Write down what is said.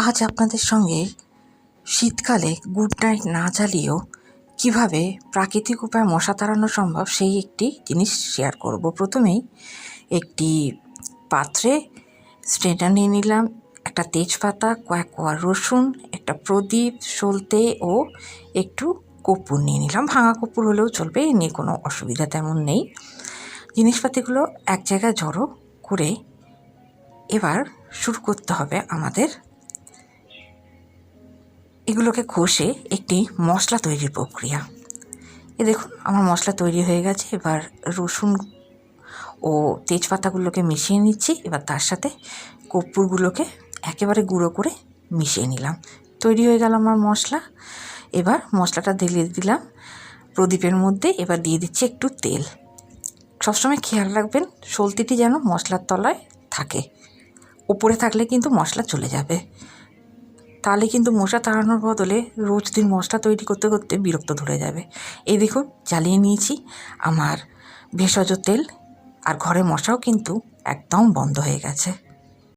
আজ আপনাদের সঙ্গে শীতকালে গুড নাইট না জ্বালিয়েও কীভাবে প্রাকৃতিক উপায়ে মশা তাড়ানো সম্ভব সেই একটি জিনিস শেয়ার করব। প্রথমেই একটি পাত্রে স্ট্রেনার নিয়ে নিলাম, একটা তেজপাতা, কয়েক কোয়া রসুন, একটা প্রদীপ, সলতে ও একটু কর্পূর নিয়ে নিলাম। ভাঙা কর্পূর হলেও চলবে, এ নিয়ে কোনো অসুবিধা তেমন নেই। জিনিসপাতিগুলো এক জায়গায় জড়ো করে এবার শুরু করতে হবে আমাদের এগুলোকে ঘষে একটি মশলা তৈরির প্রক্রিয়া। দেখুন আমার মশলা তৈরি হয়ে গেছে। এবার রসুন ও তেজপাতাগুলোকে মিশিয়ে নিচ্ছি। এবার তার সাথে কর্পূরগুলোকে একেবারে গুঁড়ো করে মিশিয়ে নিলাম। তৈরি হয়ে গেল আমার মশলা। এবার মশলাটা ঢেলে দিলাম প্রদীপের মধ্যে। এবার দিয়ে দিচ্ছি একটু তেল। সবসময় খেয়াল রাখবেন সলতিটি যেন মশলার তলায় থাকে, ওপরে থাকলে কিন্তু মশলা চলে যাবে। তাহলে কিন্তু মশা তাড়ানোর বদলে রোজ দিন মশলা তৈরি করতে করতে বিরক্ত ধরে যাবে। এই দেখুন জ্বালিয়ে নিয়েছি আমার ভেষজ তেল, আর ঘরে মশাও কিন্তু একদম বন্ধ হয়ে গেছে।